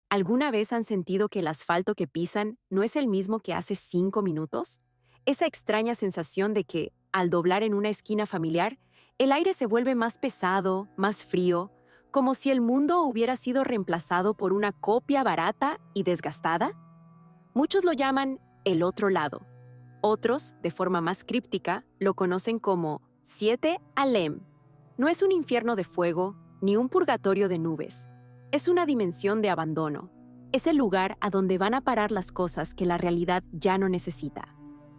¿Alguna vez han sentido que el asfalto que pisan no es el mismo que hace 5 minutos? Esa extraña sensación de que, al doblar en una esquina familiar, el aire se vuelve más pesado, más frío, como si el mundo hubiera sido reemplazado por una copia barata y desgastada. Muchos lo llaman el otro lado. Otros, de forma más críptica, lo conocen como Siete Alem. No es un infierno de fuego ni un purgatorio de nubes. Es una dimensión de abandono. Es el lugar a donde van a parar las cosas que la realidad ya no necesita.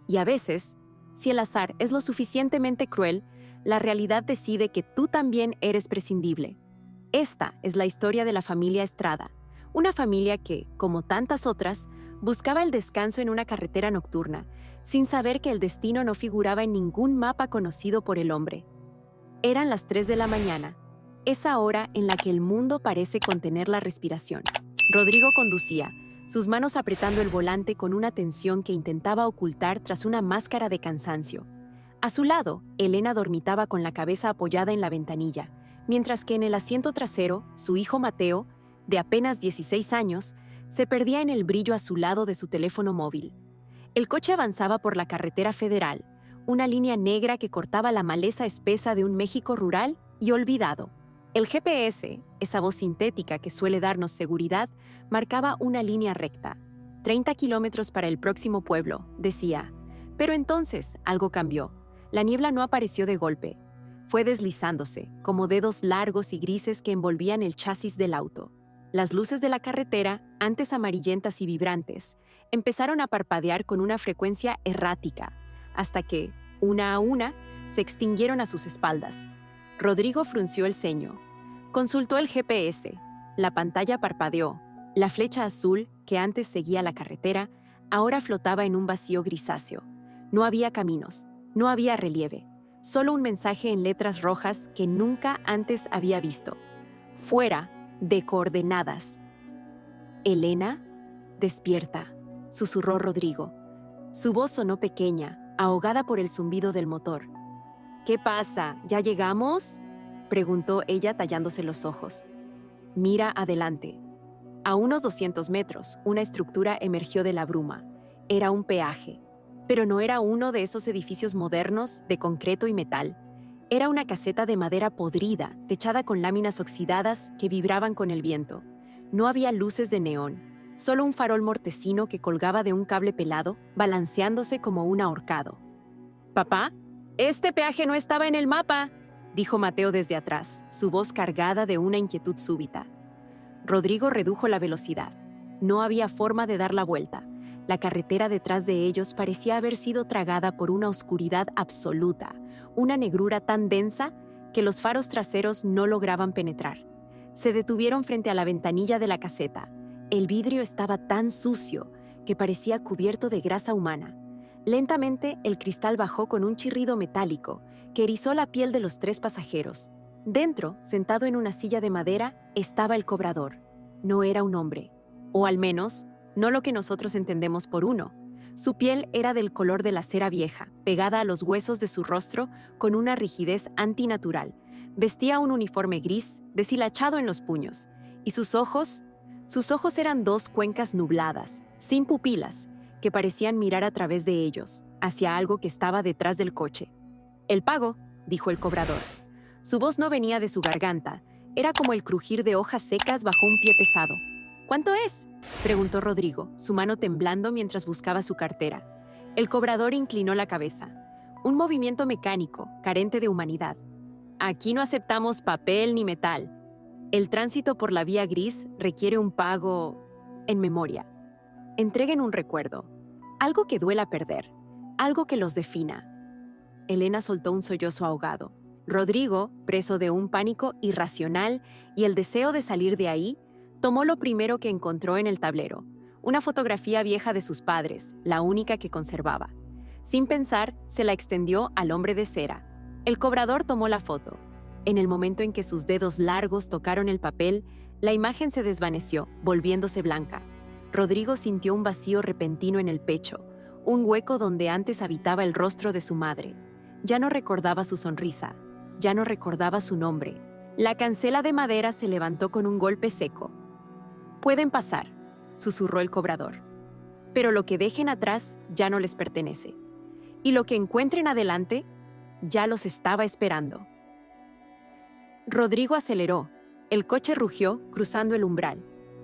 Y a veces, si el azar es lo suficientemente cruel, la realidad decide que tú también eres prescindible. Esta es la historia de la familia Estrada, una familia que, como tantas otras, buscaba el descanso en una carretera nocturna, sin saber que el destino no figuraba en ningún mapa conocido por el hombre. Eran las 3 de la mañana, esa hora en la que el mundo parece contener la respiración. Rodrigo conducía, sus manos apretando el volante con una tensión que intentaba ocultar tras una máscara de cansancio. A su lado, Elena dormitaba con la cabeza apoyada en la ventanilla, mientras que en el asiento trasero, su hijo Mateo, de apenas 16 años, se perdía en el brillo azulado de su teléfono móvil. El coche avanzaba por la carretera federal, una línea negra que cortaba la maleza espesa de un México rural y olvidado. El GPS, esa voz sintética que suele darnos seguridad, marcaba una línea recta. 30 kilómetros para el próximo pueblo, decía. Pero entonces algo cambió. La niebla no apareció de golpe. Fue deslizándose, como dedos largos y grises que envolvían el chasis del auto. Las luces de la carretera, antes amarillentas y vibrantes, empezaron a parpadear con una frecuencia errática, hasta que, una a una, se extinguieron a sus espaldas. Rodrigo frunció el ceño. Consultó el GPS. La pantalla parpadeó. La flecha azul, que antes seguía la carretera, ahora flotaba en un vacío grisáceo. No había caminos, no había relieve, solo un mensaje en letras rojas que nunca antes había visto. Fuera de coordenadas. Elena, despierta, susurró Rodrigo. Su voz sonó pequeña, ahogada por el zumbido del motor. ¿Qué pasa? ¿Ya llegamos?, preguntó ella tallándose los ojos. Mira adelante. A unos 200 metros, una estructura emergió de la bruma. Era un peaje, pero no era uno de esos edificios modernos de concreto y metal. Era una caseta de madera podrida, techada con láminas oxidadas que vibraban con el viento. No había luces de neón, solo un farol mortecino que colgaba de un cable pelado, balanceándose como un ahorcado. «Papá, este peaje no estaba en el mapa», dijo Mateo desde atrás, su voz cargada de una inquietud súbita. Rodrigo redujo la velocidad. No había forma de dar la vuelta. La carretera detrás de ellos parecía haber sido tragada por una oscuridad absoluta, una negrura tan densa que los faros traseros no lograban penetrar. Se detuvieron frente a la ventanilla de la caseta. El vidrio estaba tan sucio que parecía cubierto de grasa humana. Lentamente, el cristal bajó con un chirrido metálico que erizó la piel de los 3 pasajeros. Dentro, sentado en una silla de madera, estaba el cobrador. No era un hombre, o al menos, no lo que nosotros entendemos por uno. Su piel era del color de la cera vieja, pegada a los huesos de su rostro con una rigidez antinatural. Vestía un uniforme gris, deshilachado en los puños, y sus ojos eran 2 cuencas nubladas, sin pupilas, que parecían mirar a través de ellos, hacia algo que estaba detrás del coche. «El pago», dijo el cobrador. Su voz no venía de su garganta, era como el crujir de hojas secas bajo un pie pesado. «¿Cuánto es?», preguntó Rodrigo, su mano temblando mientras buscaba su cartera. El cobrador inclinó la cabeza. Un movimiento mecánico, carente de humanidad. «Aquí no aceptamos papel ni metal. El tránsito por la vía gris requiere un pago en memoria. Entreguen un recuerdo, algo que duela perder, algo que los defina». Elena soltó un sollozo ahogado. Rodrigo, preso de un pánico irracional y el deseo de salir de ahí, tomó lo primero que encontró en el tablero, una fotografía vieja de sus padres, la única que conservaba. Sin pensar, se la extendió al hombre de cera. El cobrador tomó la foto. En el momento en que sus dedos largos tocaron el papel, la imagen se desvaneció, volviéndose blanca. Rodrigo sintió un vacío repentino en el pecho, un hueco donde antes habitaba el rostro de su madre. Ya no recordaba su sonrisa, ya no recordaba su nombre. La cancela de madera se levantó con un golpe seco. Pueden pasar, susurró el cobrador. Pero lo que dejen atrás ya no les pertenece. Y lo que encuentren adelante ya los estaba esperando. Rodrigo aceleró. El coche rugió cruzando el umbral.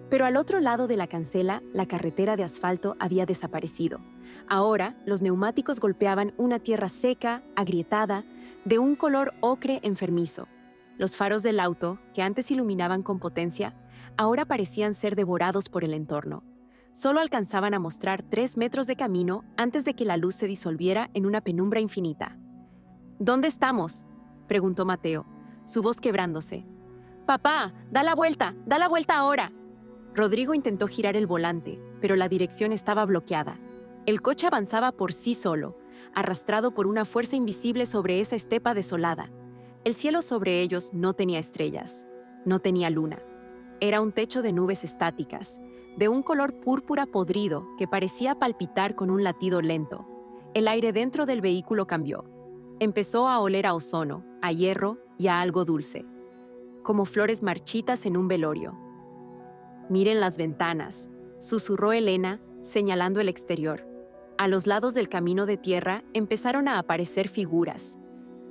Pero al otro lado de la cancela, la carretera de asfalto había desaparecido. Ahora, los neumáticos golpeaban una tierra seca, agrietada, de un color ocre enfermizo. Los faros del auto, que antes iluminaban con potencia, ahora parecían ser devorados por el entorno. Solo alcanzaban a mostrar 3 metros de camino antes de que la luz se disolviera en una penumbra infinita. ¿Dónde estamos?, preguntó Mateo, su voz quebrándose. «Papá, da la vuelta ahora». Rodrigo intentó girar el volante, pero la dirección estaba bloqueada. El coche avanzaba por sí solo, arrastrado por una fuerza invisible sobre esa estepa desolada. El cielo sobre ellos no tenía estrellas, no tenía luna. Era un techo de nubes estáticas, de un color púrpura podrido que parecía palpitar con un latido lento. El aire dentro del vehículo cambió. Empezó a oler a ozono, a hierro y a algo dulce, como flores marchitas en un velorio. «Miren las ventanas», susurró Elena, señalando el exterior. A los lados del camino de tierra empezaron a aparecer figuras.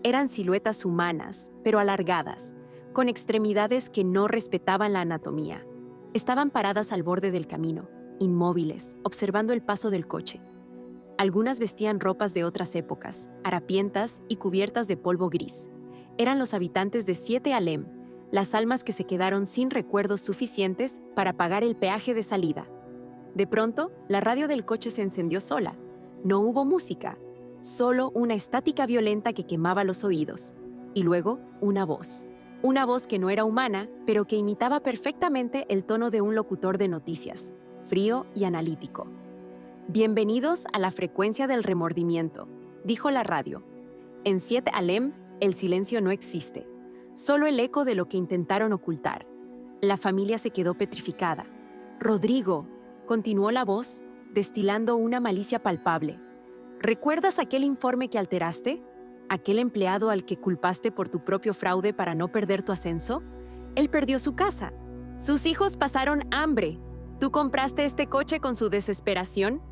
Eran siluetas humanas, pero alargadas, con extremidades que no respetaban la anatomía. Estaban paradas al borde del camino, inmóviles, observando el paso del coche. Algunas vestían ropas de otras épocas, harapientas y cubiertas de polvo gris. Eran los habitantes de 7 Alem, las almas que se quedaron sin recuerdos suficientes para pagar el peaje de salida. De pronto, la radio del coche se encendió sola. No hubo música, solo una estática violenta que quemaba los oídos. Y luego, una voz. Una voz que no era humana, pero que imitaba perfectamente el tono de un locutor de noticias, frío y analítico. «Bienvenidos a la frecuencia del remordimiento», dijo la radio. En 7 Alem, el silencio no existe. Solo el eco de lo que intentaron ocultar. La familia se quedó petrificada. «Rodrigo», continuó la voz, destilando una malicia palpable. «¿Recuerdas aquel informe que alteraste? ¿Aquel empleado al que culpaste por tu propio fraude para no perder tu ascenso? Él perdió su casa. Sus hijos pasaron hambre. ¿Tú compraste este coche con su desesperación?»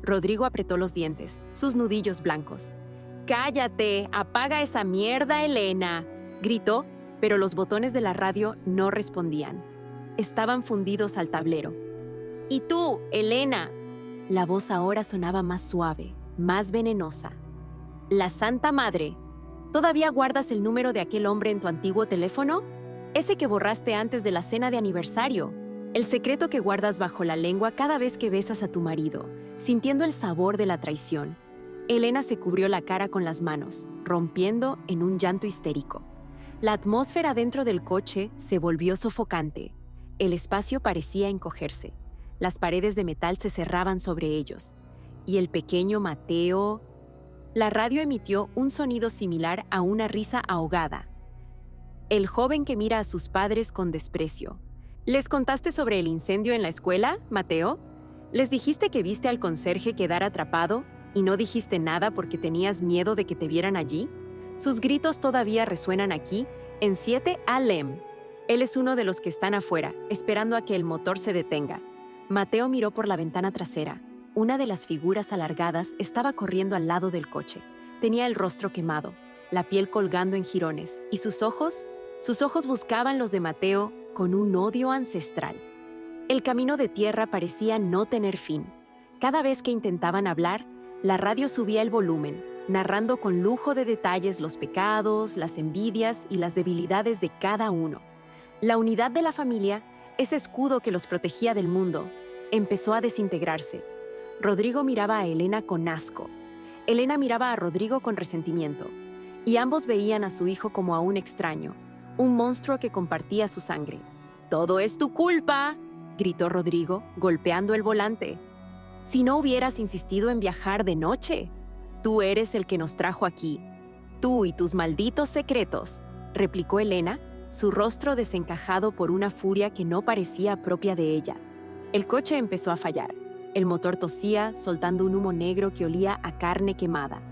Rodrigo apretó los dientes, sus nudillos blancos. «¡Cállate! ¡Apaga esa mierda, Elena!», gritó, pero los botones de la radio no respondían. Estaban fundidos al tablero. «¿Y tú, Elena?». La voz ahora sonaba más suave, más venenosa. «La Santa Madre, ¿todavía guardas el número de aquel hombre en tu antiguo teléfono? Ese que borraste antes de la cena de aniversario. El secreto que guardas bajo la lengua cada vez que besas a tu marido, sintiendo el sabor de la traición». Elena se cubrió la cara con las manos, rompiendo en un llanto histérico. La atmósfera dentro del coche se volvió sofocante. El espacio parecía encogerse. Las paredes de metal se cerraban sobre ellos. Y el pequeño Mateo... La radio emitió un sonido similar a una risa ahogada. El joven que mira a sus padres con desprecio. ¿Les contaste sobre el incendio en la escuela, Mateo? ¿Les dijiste que viste al conserje quedar atrapado y no dijiste nada porque tenías miedo de que te vieran allí? Sus gritos todavía resuenan aquí, en 7 Alem. Él es uno de los que están afuera, esperando a que el motor se detenga. Mateo miró por la ventana trasera. Una de las figuras alargadas estaba corriendo al lado del coche. Tenía el rostro quemado, la piel colgando en jirones, y sus ojos buscaban los de Mateo con un odio ancestral. El camino de tierra parecía no tener fin. Cada vez que intentaban hablar, la radio subía el volumen, narrando con lujo de detalles los pecados, las envidias y las debilidades de cada uno. La unidad de la familia, ese escudo que los protegía del mundo, empezó a desintegrarse. Rodrigo miraba a Elena con asco. Elena miraba a Rodrigo con resentimiento. Y ambos veían a su hijo como a un extraño, un monstruo que compartía su sangre. «¡Todo es tu culpa!», gritó Rodrigo, golpeando el volante. «Si no hubieras insistido en viajar de noche. Tú eres el que nos trajo aquí. Tú y tus malditos secretos», replicó Elena, su rostro desencajado por una furia que no parecía propia de ella. El coche empezó a fallar. El motor tosía, soltando un humo negro que olía a carne quemada.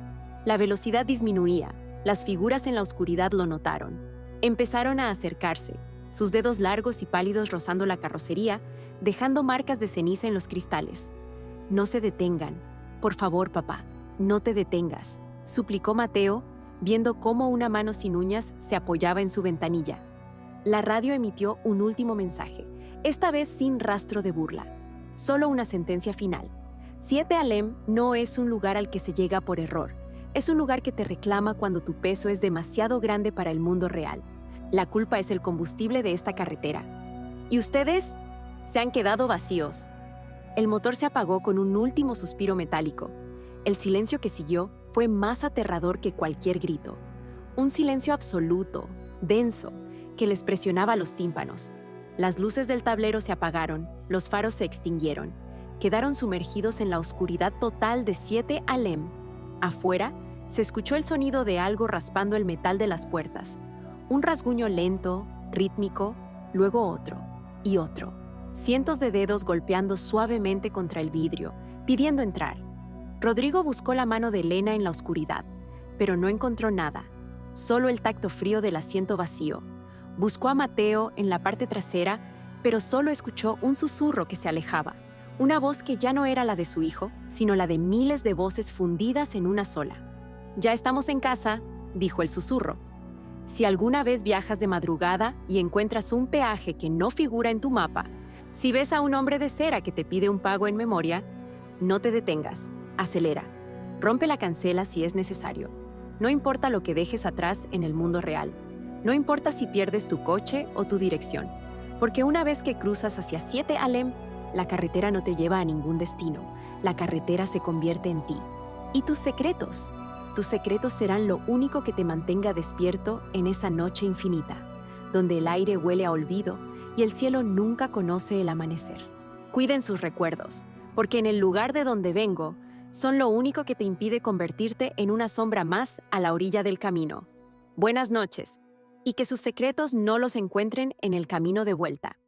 La velocidad disminuía. Las figuras en la oscuridad lo notaron. Empezaron a acercarse, sus dedos largos y pálidos rozando la carrocería, dejando marcas de ceniza en los cristales. No se detengan. Por favor, papá, no te detengas, suplicó Mateo, viendo cómo una mano sin uñas se apoyaba en su ventanilla. La radio emitió un último mensaje, esta vez sin rastro de burla. Solo una sentencia final. 7 Alem no es un lugar al que se llega por error. Es un lugar que te reclama cuando tu peso es demasiado grande para el mundo real. La culpa es el combustible de esta carretera. Y ustedes se han quedado vacíos. El motor se apagó con un último suspiro metálico. El silencio que siguió fue más aterrador que cualquier grito. Un silencio absoluto, denso, que les presionaba los tímpanos. Las luces del tablero se apagaron, los faros se extinguieron. Quedaron sumergidos en la oscuridad total de 7 Alem. Afuera, se escuchó el sonido de algo raspando el metal de las puertas. Un rasguño lento, rítmico, luego otro y otro. Cientos de dedos golpeando suavemente contra el vidrio, pidiendo entrar. Rodrigo buscó la mano de Elena en la oscuridad, pero no encontró nada, solo el tacto frío del asiento vacío. Buscó a Mateo en la parte trasera, pero solo escuchó un susurro que se alejaba. Una voz que ya no era la de su hijo, sino la de miles de voces fundidas en una sola. «Ya estamos en casa», dijo el susurro. «Si alguna vez viajas de madrugada y encuentras un peaje que no figura en tu mapa, si ves a un hombre de cera que te pide un pago en memoria, no te detengas, acelera, rompe la cancela si es necesario. No importa lo que dejes atrás en el mundo real. No importa si pierdes tu coche o tu dirección, porque una vez que cruzas hacia 7 Alem, la carretera no te lleva a ningún destino. La carretera se convierte en ti. Y tus secretos serán lo único que te mantenga despierto en esa noche infinita, donde el aire huele a olvido y el cielo nunca conoce el amanecer. Cuiden sus recuerdos, porque en el lugar de donde vengo, son lo único que te impide convertirte en una sombra más a la orilla del camino. Buenas noches, y que sus secretos no los encuentren en el camino de vuelta.